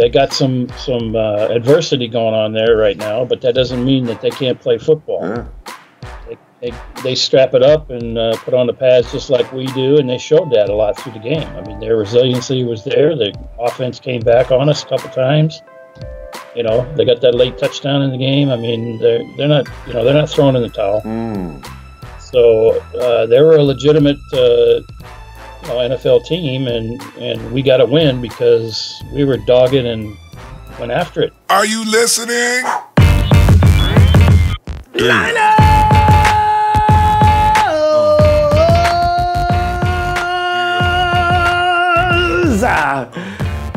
they got some adversity going on there right now, but that doesn't mean that they can't play football. Yeah. They strap it up and put on the pads just like we do, and they showed that a lot through the game. I mean, their resiliency was there. The offense came back on us a couple times. You know, they got that late touchdown in the game. I mean, they're not throwing in the towel. So they were a legitimate NFL team, and we got to win because we were dogged and went after it. Are you listening? Liners!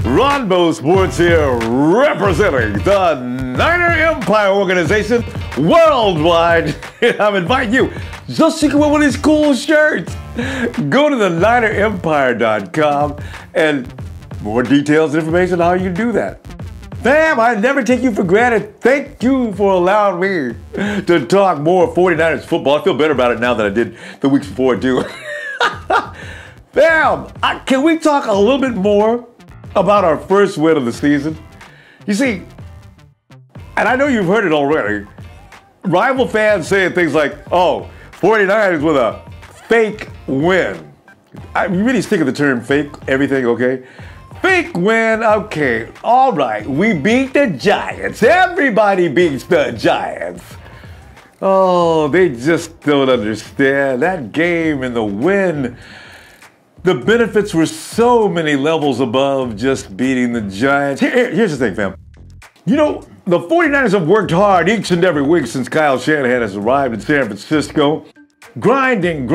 Ronbo Sports here, representing the Niner Empire organization worldwide. I'm inviting you, just so you can wear one of these cool shirts. Go to the NinerEmpire.com and more details and information on how you do that. Fam, I never take you for granted. Thank you for allowing me to talk more 49ers football. I feel better about it now than I did the weeks before, too. Fam, can we talk a little bit more about our first win of the season? You see, and I know you've heard it already, rival fans saying things like, oh, 49ers with a fake win. I'm really sick of the term fake everything, okay? Fake win, okay, all right. We beat the Giants. Everybody beats the Giants. Oh, they just don't understand. That game and the win, the benefits were so many levels above just beating the Giants. Here's the thing, fam. You know, the 49ers have worked hard each and every week since Kyle Shanahan has arrived in San Francisco. Grinding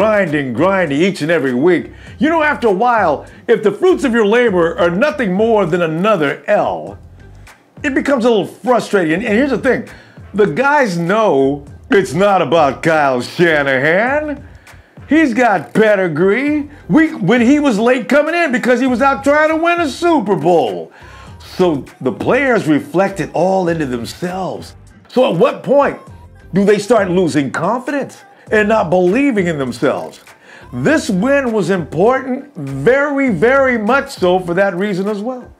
each and every week. You know, after a while, if the fruits of your labor are nothing more than another L, it becomes a little frustrating. And here's the thing. The guys know it's not about Kyle Shanahan. He's got pedigree. When he was late coming in because he was out trying to win a Super Bowl. So the players reflect it all into themselves. So at what point do they start losing confidence and not believing in themselves? This win was important, very, very much so for that reason as well.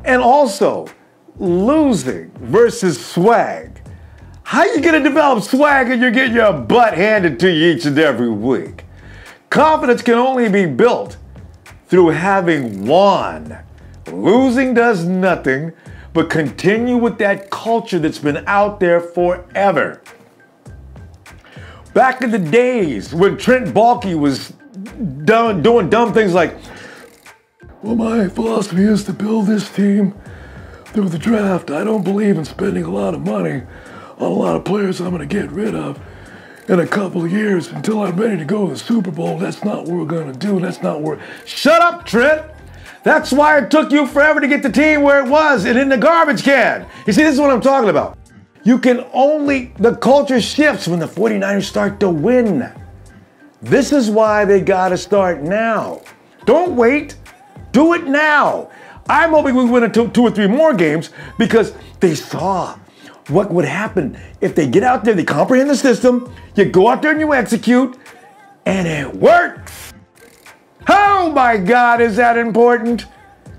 And also, losing versus swag. How you gonna develop swag and you're getting your butt handed to you each and every week? Confidence can only be built through having won. Losing does nothing but continue with that culture that's been out there forever. Back in the days when Trent Baalke was doing dumb things like, well, my philosophy is to build this team through the draft. I don't believe in spending a lot of money on a lot of players I'm going to get rid of in a couple of years until I'm ready to go to the Super Bowl. That's not what we're going to do. That's not where... Shut up, Trent! That's why it took you forever to get the team where it was and in the garbage can. You see, this is what I'm talking about. The culture shifts when the 49ers start to win. This is why they got to start now. Don't wait. Do it now. I'm hoping we win two or three more games because they saw what would happen if they get out there, they comprehend the system, you go out there and you execute, and it works. Oh my God, is that important?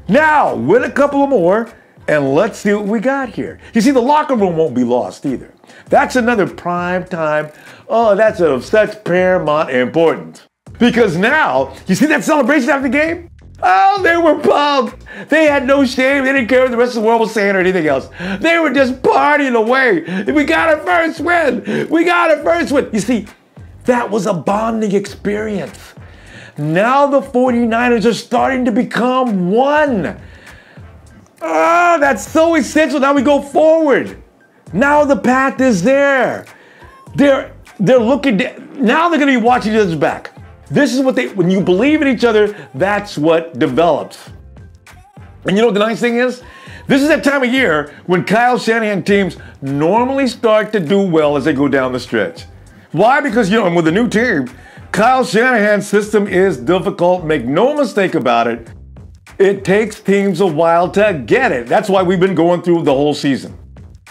Now, win a couple of more, and let's see what we got here. You see, the locker room won't be lost either. That's another prime time. Oh, that's of such paramount importance. Because now, you see that celebration after the game? Oh, they were pumped. They had no shame. They didn't care what the rest of the world was saying or anything else. They were just partying away. We got our first win. We got our first win. You see, that was a bonding experience. Now the 49ers are starting to become one. Ah, that's so essential. Now we go forward. Now the path is there. They're looking, now they're going to be watching each other's back. This is what when you believe in each other, that's what develops. And you know what the nice thing is? This is that time of year when Kyle Shanahan teams normally start to do well as they go down the stretch. Why? Because, you know, with a new team, Kyle Shanahan's system is difficult. Make no mistake about it. It takes teams a while to get it. That's why we've been going through the whole season.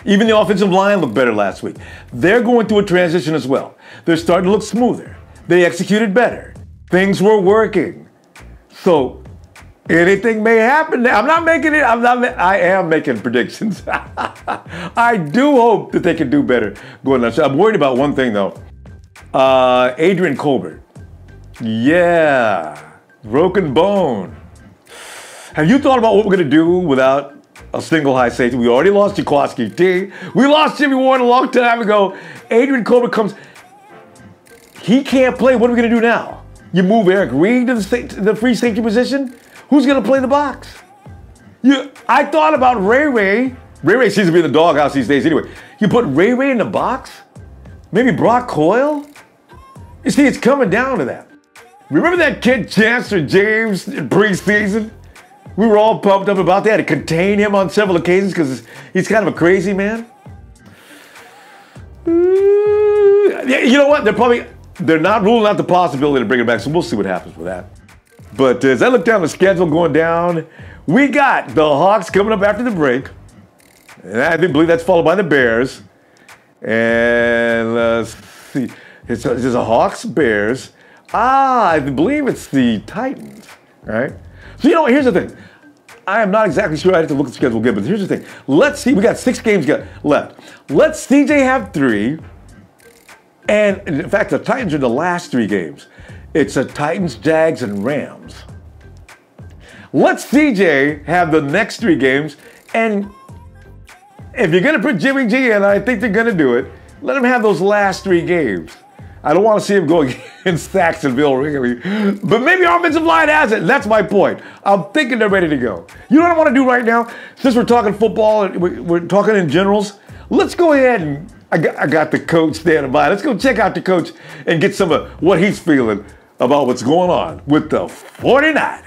Even the offensive line looked better last week. They're going through a transition as well. They're starting to look smoother. They executed better. Things were working. So Anything may happen. I'm not making it. I am making predictions. I do hope that they can do better going on. So I'm worried about one thing though. Adrian Colbert. Yeah, broken bone. Have you thought about what we're gonna do without a single high safety? We already lost Jaquaski T. We lost Jimmy Warren a long time ago. Adrian Colbert comes. He can't play. What are we gonna do now? You move Eric Reed to the free safety position? Who's going to play the box? I thought about Ray Ray. Ray Ray seems to be in the doghouse these days anyway. You put Ray Ray in the box? Maybe Brock Coyle? You see, it's coming down to that. Remember that kid Chancellor James in preseason? We were all pumped up about that to contain him on several occasions because he's kind of a crazy man. You know what? They're not ruling out the possibility to bring him back, so we'll see what happens with that. But as I look down the schedule going down, we got the Hawks coming up after the break. And I believe that's followed by the Bears. And let's see. It's a Hawks, Bears. I believe it's the Titans, right? So, here's the thing. I am not exactly sure. I have to look at the schedule again, but here's the thing. Let's see. We got 6 games left. Let CJ have 3. And in fact, the Titans are the last 3 games. It's the Titans, Jags, and Rams. Let CJ have the next 3 games. And if you're going to put Jimmy G in, I think they're going to do it, let him have those last 3 games. I don't want to see him go against Saxonville, really. But maybe our offensive line has it. That's my point. I'm thinking they're ready to go. You know what I want to do right now? Since we're talking football and we're talking in generals, let's go ahead and I got the coach standing by. Let's go check out the coach and get some of what he's feeling about what's going on with the 49ers.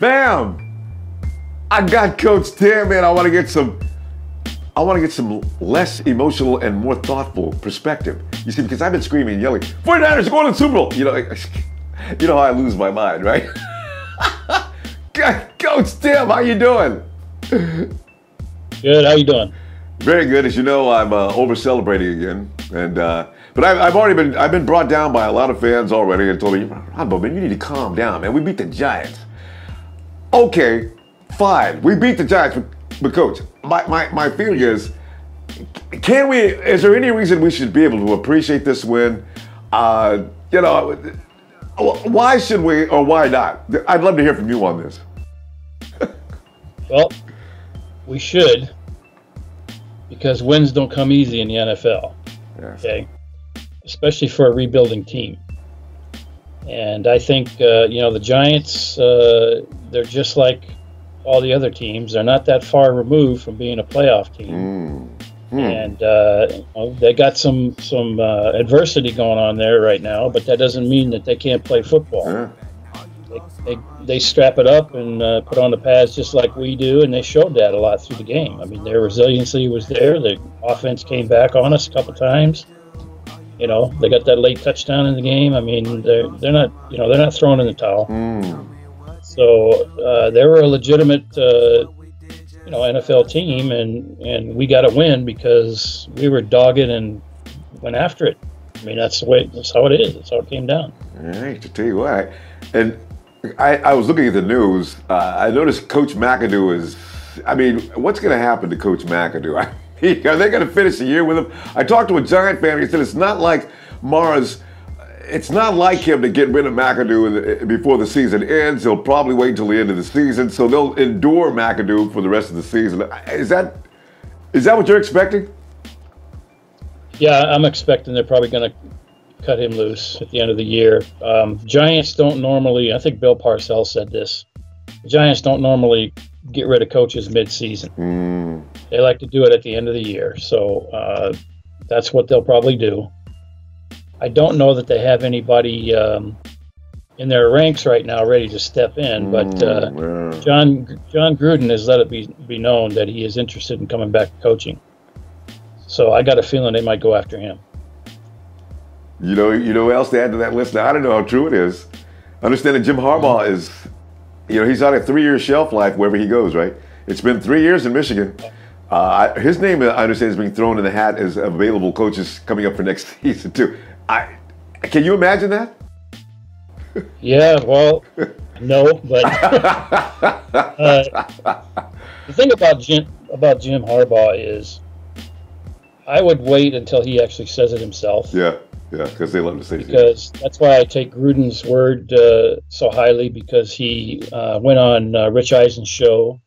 Bam! I got Coach Tim, and I want to get some less emotional and more thoughtful perspective. You see, because I've been screaming and yelling, 49ers are going to the Super Bowl. You know how I lose my mind, right? Coach Tim, how you doing? Good. How you doing? Very good. As you know, I'm over celebrating again, and but I've been brought down by a lot of fans already and told me, Ronbo, man, you need to calm down, man. We beat the Giants. Okay, fine. We beat the Giants, but coach, my feeling is, is there any reason we should be able to appreciate this win? Why should we or why not? I'd love to hear from you on this. Well, we should, because wins don't come easy in the NFL. Yes. Okay, especially for a rebuilding team. And I think the Giants, they're just like all the other teams. They're not that far removed from being a playoff team. And they got some adversity going on there right now, but that doesn't mean that they can't play football. Yeah. They strap it up and put on the pads just like we do, and they showed that a lot through the game. I mean, their resiliency was there. The offense came back on us a couple times. They got that late touchdown in the game. I mean, they're not throwing in the towel. So they were a legitimate NFL team, and we got to win because we were dogged and went after it. I mean, that's how it is. That's how it came down. All right, to tell you what, and I was looking at the news. I noticed Coach McAdoo is. I mean, what's going to happen to Coach McAdoo? Are they going to finish the year with him? I talked to a Giant fan. He said it's not like Mara's. It's not like him to get rid of McAdoo before the season ends. He'll probably wait until the end of the season, so they'll endure McAdoo for the rest of the season. Is that what you're expecting? Yeah, I'm expecting they're probably going to cut him loose at the end of the year. Giants don't normally, I think Bill Parcells said this, the Giants don't normally get rid of coaches mid-season. They like to do it at the end of the year, so that's what they'll probably do. I don't know that they have anybody in their ranks right now ready to step in, but John Gruden has let it be known that he is interested in coming back to coaching. So I got a feeling they might go after him. You know who else to add to that list? Now, I don't know how true it is. I understand that Jim Harbaugh is, he's on a 3-year shelf life wherever he goes, right? It's been 3 years in Michigan. His name, I understand, is being thrown in the hat as available coaches coming up for next season, too. Can you imagine that? Yeah, well, No, but the thing about Jim Harbaugh is, I would wait until he actually says it himself. Yeah, because they love to say it. Because that's why I take Gruden's word so highly, because he went on Rich Eisen's show,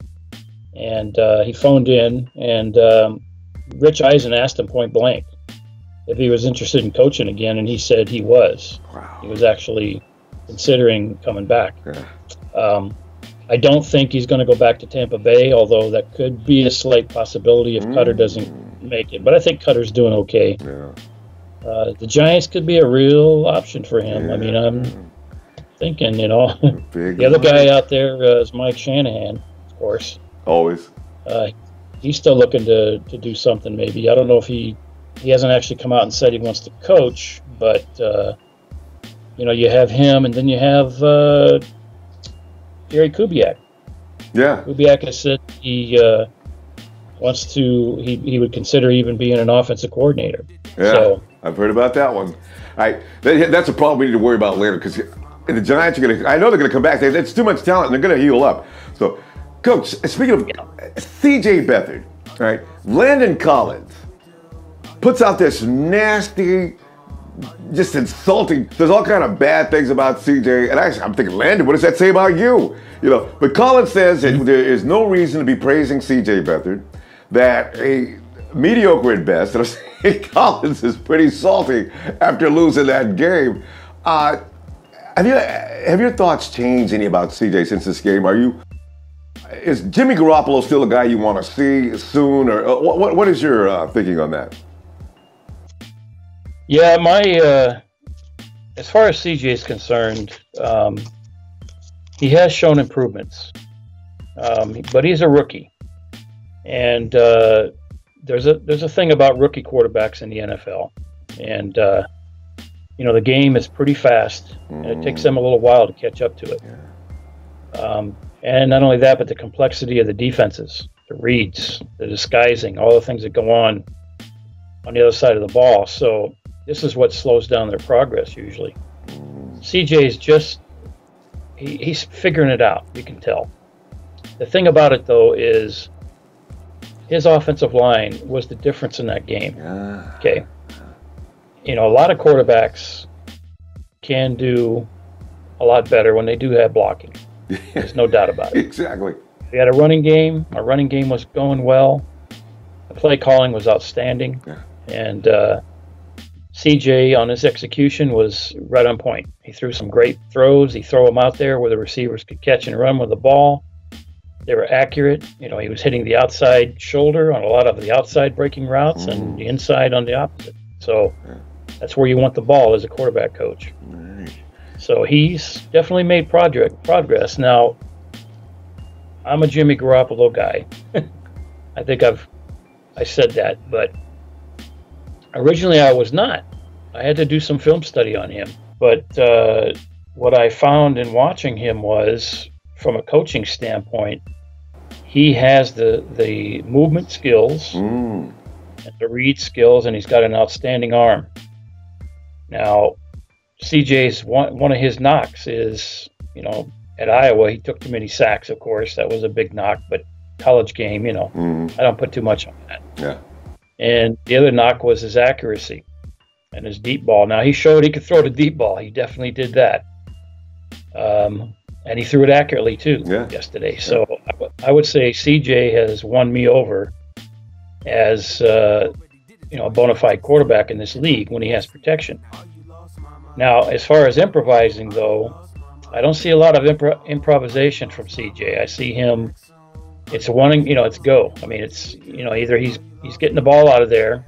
and he phoned in, and Rich Eisen asked him point blank if he was interested in coaching again, and he said he was. Wow. He was actually considering coming back. Yeah. I don't think he's going to go back to Tampa Bay, although that could be a slight possibility if Cutter doesn't make it. But I think Cutter's doing okay. Yeah. The Giants could be a real option for him. Yeah. I mean, I'm thinking, the Big other guy out there is Mike Shanahan, of course. Always. He's still looking to do something maybe. I don't know if he hasn't actually come out and said he wants to coach, but, you have him, and then you have Gary Kubiak. Yeah. Kubiak has said he wants to, he would consider even being an offensive coordinator. Yeah, so, I've heard about that one. That's a problem we need to worry about later, because the Giants are I know they're going to come back. It's too much talent, and they're going to heal up. So, Coach, speaking of C.J. Beathard, all right, Landon Collins puts out this nasty, just insulting, there's all kind of bad things about C.J., and I'm thinking, Landon, what does that say about you? But Collins says that there is no reason to be praising C.J. Beathard, that a mediocre at best, and I'm saying Collins is pretty salty after losing that game. Have your thoughts changed any about C.J. since this game? Is Jimmy Garoppolo still a guy you want to see soon, or what is your thinking on that? Yeah, as far as CJ is concerned, he has shown improvements, but he's a rookie, and there's a thing about rookie quarterbacks in the NFL, and the game is pretty fast, and it takes them a little while to catch up to it. Yeah. And not only that, but the complexity of the defenses, the reads, the disguising, all the things that go on the other side of the ball. So this is what slows down their progress usually. CJ's just, he's figuring it out, you can tell. The thing about it, though, is his offensive line was the difference in that game. Okay. A lot of quarterbacks can do a lot better when they do have blocking. There's no doubt about it. Exactly. We had a running game. Our running game was going well. The play calling was outstanding. Yeah. And CJ, on his execution, was right on point. He threw some great throws. He threw them out there where the receivers could catch and run with the ball. They were accurate. He was hitting the outside shoulder on a lot of the outside breaking routes and the inside on the opposite. So that's where you want the ball as a quarterback coach. So he's definitely made progress. Now, I'm a Jimmy Garoppolo guy. I think I said that, but originally I was not. I had to do some film study on him. But what I found in watching him was, from a coaching standpoint, he has the movement skills and the read skills, and he's got an outstanding arm. Now, CJ's one of his knocks is, at Iowa, he took too many sacks, of course. That was a big knock, but college game, I don't put too much on that. Yeah. And the other knock was his accuracy and his deep ball. Now, he showed he could throw the deep ball. He definitely did that. And he threw it accurately, too, yesterday. So I would say CJ has won me over as, a bona fide quarterback in this league when he has protection. Now, as far as improvising, though, I don't see a lot of improvisation from CJ. I see him, it's it's go. I mean, it's, either he's getting the ball out of there,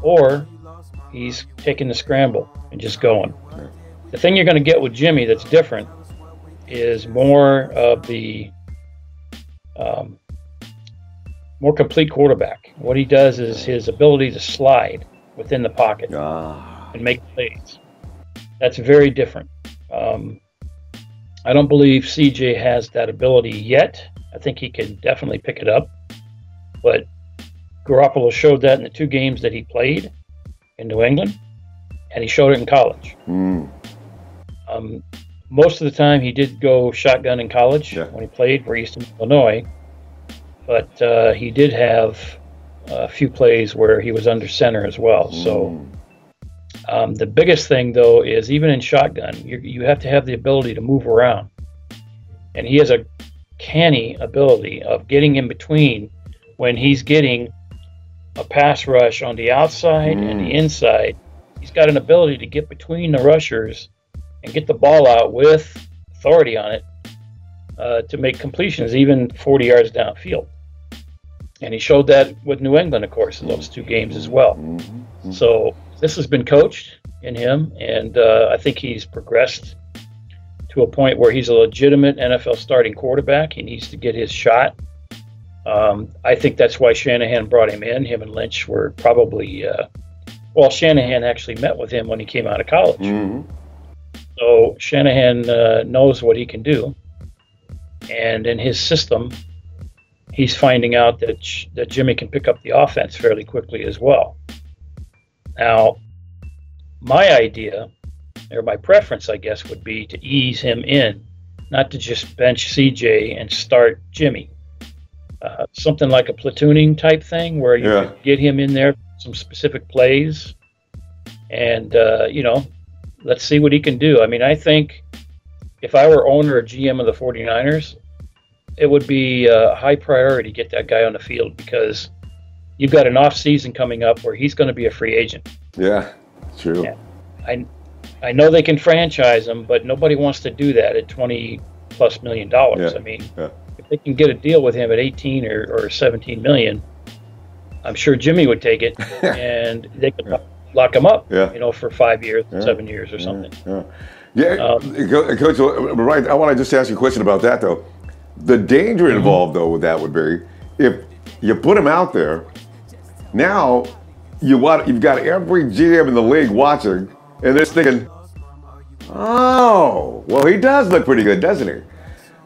or he's taking the scramble and just going. The thing you're going to get with Jimmy that's different is more of the more complete quarterback. What he does is his ability to slide within the pocket and make plays. That's very different. I don't believe CJ has that ability yet. I think he can definitely pick it up. But Garoppolo showed that in the 2 games that he played in New England, and he showed it in college. Most of the time, he did go shotgun in college when he played for Eastern Illinois, but he did have a few plays where he was under center as well. So the biggest thing, though, is even in shotgun, you have to have the ability to move around. And he has a canny ability of getting in between when he's getting a pass rush on the outside and the inside. He's got an ability to get between the rushers and get the ball out with authority on it to make completions, even 40 yards downfield. And he showed that with New England, of course, in those 2 games as well. So this has been coached in him, and I think he's progressed to a point where he's a legitimate NFL starting quarterback. He needs to get his shot. I think that's why Shanahan brought him in. Him and Lynch were probably, well, Shanahan actually met with him when he came out of college. So Shanahan knows what he can do. And in his system, he's finding out that Jimmy can pick up the offense fairly quickly as well. Now, my idea, or my preference, I guess, would be to ease him in, not to just bench CJ and start Jimmy. Something like a platooning type thing where you could get him in there, some specific plays, and, you know, let's see what he can do. I mean, I think if I were owner or GM of the 49ers, it would be a high priority to get that guy on the field because you've got an off season coming up where he's going to be a free agent. Yeah, true. And I know they can franchise him, but nobody wants to do that at $20+ million. I mean, if they can get a deal with him at 18 or 17 million, I'm sure Jimmy would take it, and they could lock him up, you know, for 5 years, 7 years, or something. Coach, right. I want to just ask you a question about that, though. The danger involved, though, with that would be if you put him out there. Now you've got every GM in the league watching, and they're thinking, "Oh, well, he does look pretty good, doesn't he?"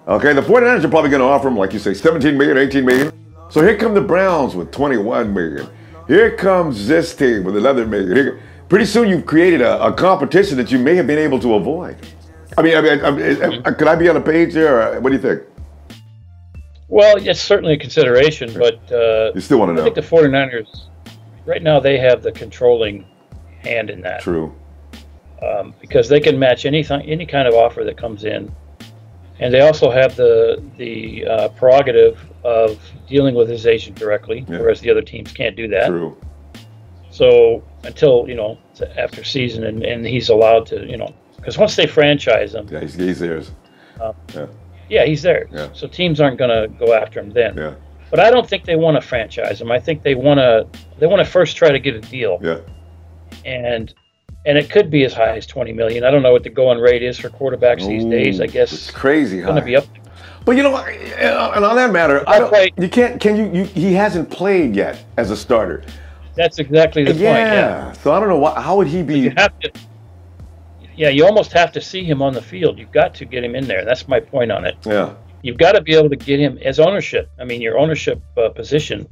Okay, the 49ers are probably going to offer him, like you say, 17 million, 18 million. So here come the Browns with 21 million. Here comes this team with 11 million. Pretty soon you've created a competition that you may have been able to avoid. I mean, could I be on a page there, or what do you think? Well, it's certainly a consideration, but you still want to know. I think the 49ers, right now, they have the controlling hand in that. True. Because they can match any kind of offer that comes in. And they also have the prerogative of dealing with his agent directly, whereas the other teams can't do that. True. So until, you know, after season and he's allowed to, you know, because once they franchise him. Yeah, he's theirs. Yeah, he's theirs. So teams aren't going to go after him then. But I don't think they want to franchise him. I think they want to first try to get a deal. And it could be as high as 20 million. I don't know what the going rate is for quarterbacks these days. I guess it's crazy high. Going to be up there. But you know, and on that matter, he hasn't played yet as a starter. That's exactly the point. Yeah. So I don't know how would he be. You have to. Yeah, you almost have to see him on the field. You've got to get him in there. That's my point on it. Yeah. You've got to be able to get him as ownership. I mean, your ownership position.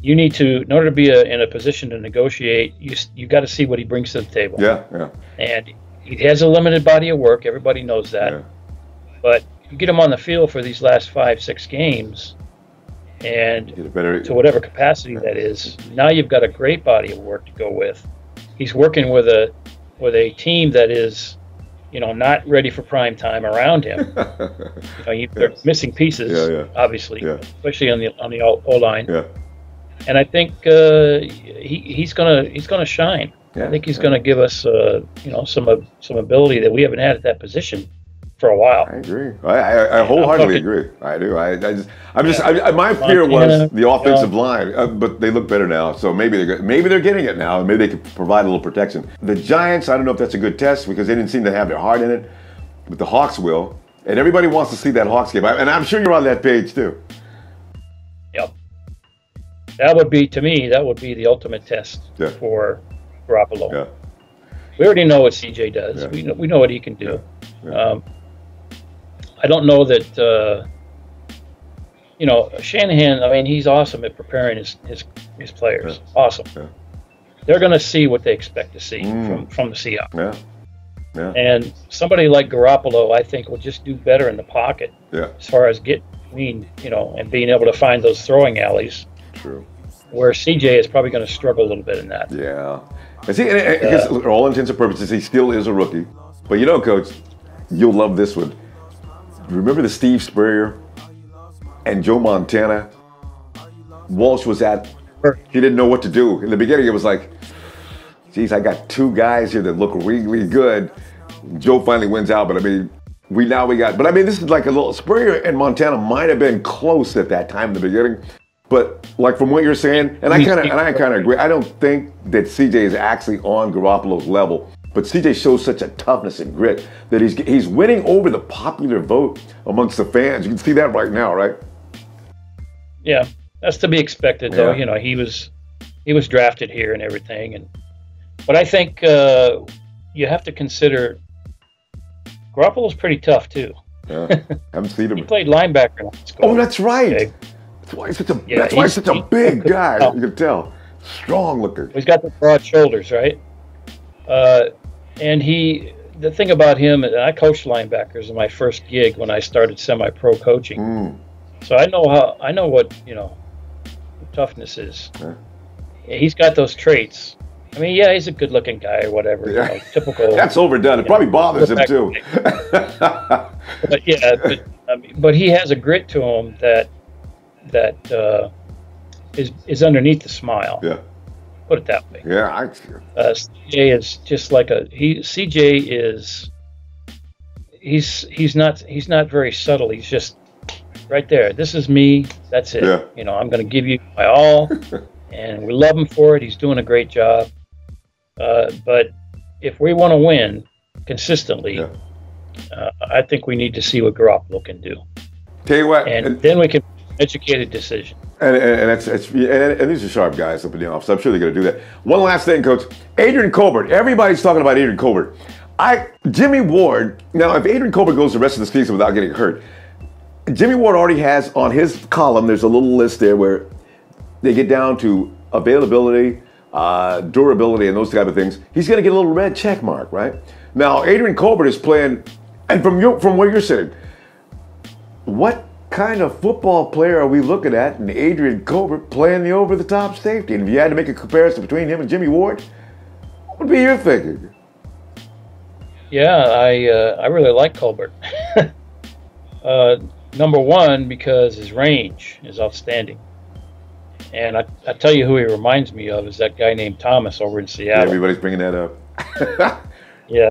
You need to, in order to be in a position to negotiate, you got to see what he brings to the table. And he has a limited body of work. Everybody knows that. But you get him on the field for these last 5-6 games, and to whatever capacity that is, now you've got a great body of work to go with. He's working with a team that is, you know, not ready for prime time around him. You know, they're missing pieces, obviously, especially on the O-line. And I think he's gonna shine. I think he's gonna give us you know, some ability that we haven't had at that position for a while. I agree. I wholeheartedly agree. I do. My fear was the offensive line, but they look better now. So maybe they're getting it now, and maybe they can provide a little protection. The Giants, I don't know if that's a good test because they didn't seem to have their heart in it, but the Hawks will, and everybody wants to see that Hawks game. And I'm sure you're on that page too. Yep. That would be, to me, the ultimate test for Garoppolo. We already know what CJ does. We know what he can do. I don't know that you know, Shanahan. I mean, he's awesome at preparing his players. Awesome. They're going to see what they expect to see from the Seahawks. Yeah. And somebody like Garoppolo, I think, will just do better in the pocket. Yeah. As far as getting between, and being able to find those throwing alleys. True. Where CJ is probably going to struggle a little bit in that. Yeah. And see, because for all intents and purposes, he still is a rookie. But Coach, you'll love this one. Remember the Steve Spurrier and Joe Montana? Walsh was he didn't know what to do. In the beginning, it was like, geez, I got two guys here that look really good. Joe finally wins out, but this is like a little, Spurrier and Montana might have been close at that time in the beginning. But like from what you're saying, and I kind of agree. I don't think that CJ is actually on Garoppolo's level, but CJ shows such a toughness and grit that he's winning over the popular vote amongst the fans. You can see that right now, right? Yeah, that's to be expected, though. He was drafted here and everything, but I think you have to consider Garoppolo's pretty tough too. Yeah, haven't seen him. He played linebacker in high school. Oh, that's right. Okay. That's why he's such a big guy. You can tell. Strong looking. He's got the broad shoulders, right? And the thing about him, I coached linebackers in my first gig when I started semi-pro coaching. So I know what toughness is. Yeah. He's got those traits. I mean, yeah, he's a good-looking guy or whatever. Yeah. Typical. That's overdone. It probably bothers him too. but he has a grit to him that is underneath the smile. Yeah. Put it that way. Yeah, CJ is just like CJ is. He's not very subtle. He's just right there. This is me. That's it. Yeah. I'm going to give you my all, and we love him for it. He's doing a great job. But if we want to win consistently, I think we need to see what Garoppolo can do. Tell you what, and then we can make an educated decision. And these are sharp guys up in the office. I'm sure they're going to do that. One last thing, Coach. Adrian Colbert. Everybody's talking about Adrian Colbert. Jimmy Ward. Now, if Adrian Colbert goes the rest of the season without getting hurt, Jimmy Ward already has on his column. There's a little list there where they get down to availability, durability, and those type of things. He's going to get a little red check mark, right? Now, Adrian Colbert is playing, and from where you're sitting, what kind of football player are we looking at in Adrian Colbert playing the over-the-top safety? And if you had to make a comparison between him and Jimmy Ward, what would be your thinking? Yeah, I really like Colbert. Number one, because his range is outstanding. And I tell you who he reminds me of is that guy named Thomas over in Seattle. Yeah, everybody's bringing that up. Yeah.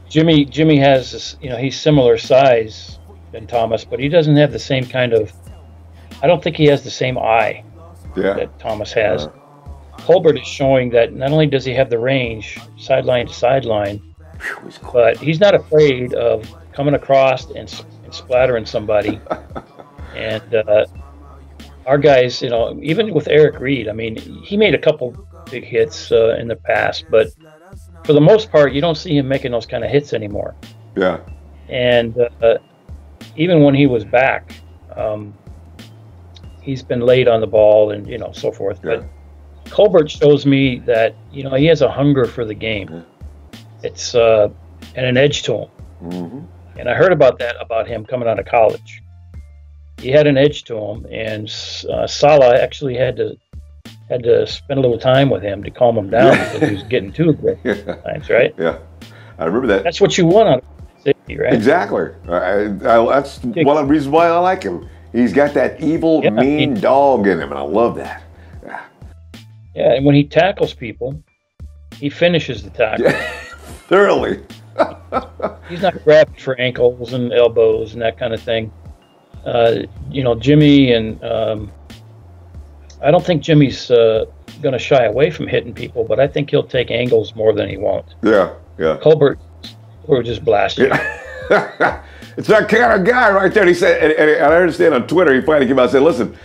Jimmy has this, he's similar size than Thomas, but he doesn't have the same kind of, I don't think he has the same eye that Thomas has. Colbert is showing that not only does he have the range, sideline to sideline, but he's not afraid of coming across and splattering somebody. And our guys, even with Eric Reed, I mean, he made a couple big hits in the past, but for the most part, you don't see him making those kind of hits anymore. Yeah. And even when he was back, he's been late on the ball and, so forth. Yeah. But Colbert shows me that, he has a hunger for the game. Yeah. It's and an edge to him. Mm-hmm. And I heard about him coming out of college. He had an edge to him, and Saleh actually had to spend a little time with him to calm him down because he was getting too aggressive times, right? Yeah, I remember that. That's what you want on safety, right? Exactly. That's one of the reasons why I like him. He's got that evil, mean dog in him, and I love that. Yeah, and when he tackles people, he finishes the tackle. Yeah. Thoroughly. He's not grabbing for ankles and elbows and that kind of thing. Jimmy and I don't think Jimmy's going to shy away from hitting people, but I think he'll take angles more than he won't. Yeah. Colbert will just blast you. Yeah. It's that kind of guy right there. He said, and I understand on Twitter, he finally came out and said, listen,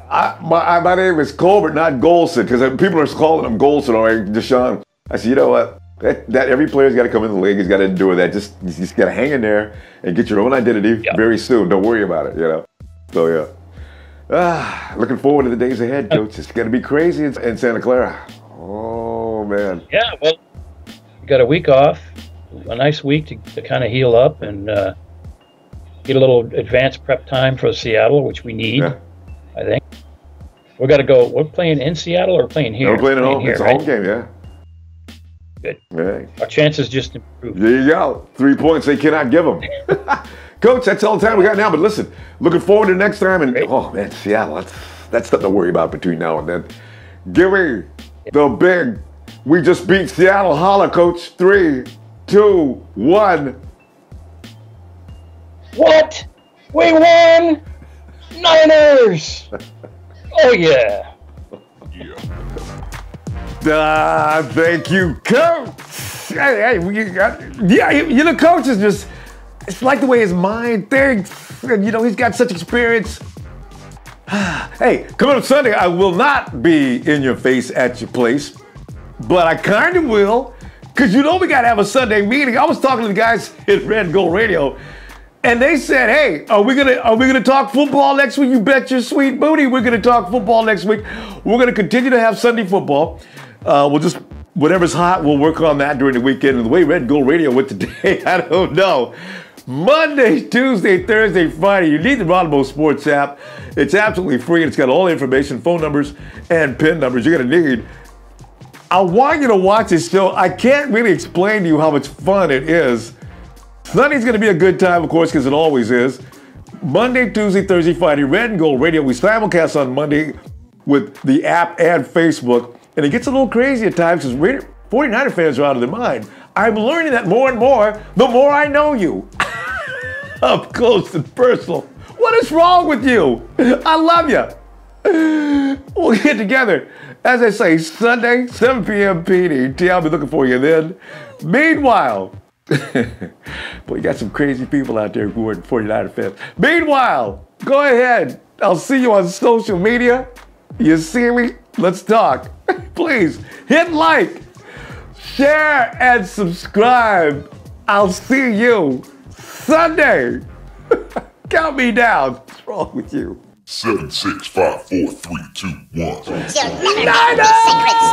my name is Colbert, not Golson, because people are calling him Golson or Deshaun. I said, you know what? That every player's got to come in the league. He's got to endure that. You just got to hang in there and get your own identity very soon. Don't worry about it, So, yeah. Looking forward to the days ahead, Coach. It's going to be crazy in Santa Clara. Oh, man. Yeah, well, we got a week off. a nice week to kind of heal up and get a little advanced prep time for Seattle, which we need. Yeah. I think we got to go. We're playing in Seattle or playing here? No, we're playing at home. Here, it's a right? home game, yeah. Good. Right. Our chances just improved. There you go. 3 points they cannot give them. Coach, that's all the time we got now. But listen, looking forward to next time. And oh man, Seattle, that's something to worry about between now and then. Give me the big. We just beat Seattle. Holla, Coach. 3, 2, 1. What? We won! Niners! Oh yeah. Thank you, Coach. Hey, you know, Coach is just, it's like the way his mind thinks. And, you know, he's got such experience. Hey, coming up Sunday, I will not be in your face at your place, but I kind of will, because you know we got to have a Sunday meeting. I was talking to the guys at Red Gold Radio, and they said, hey, are we gonna talk football next week? You bet your sweet booty we're gonna talk football next week. We're gonna continue to have Sunday football. We'll just, whatever's hot, we'll work on that during the weekend. And the way Red Gold Radio went today, I don't know. Monday, Tuesday, Thursday, Friday, you need the Ronbo Sports app. It's absolutely free. It's got all the information, phone numbers, and PIN numbers you're gonna need. I want you to watch this show. I can't really explain to you how much fun it is. Sunday's gonna be a good time, of course, because it always is. Monday, Tuesday, Thursday, Friday, Red and Gold Radio. We simulcast on Monday with the app and Facebook. And it gets a little crazy at times because 49er fans are out of their mind. I'm learning that more and more the more I know you. Up close and personal. What is wrong with you? I love you. We'll get together. As I say, Sunday, 7 p.m. PDT. I'll be looking for you then. Meanwhile, boy, you got some crazy people out there who are 49er fans. Meanwhile, go ahead. I'll see you on social media. You see me? Let's talk. Please hit like, share, and subscribe. I'll see you Sunday. Count me down. What's wrong with you? 7, 6, 5, 4, 3, 2, 1. You'll never get the secrets.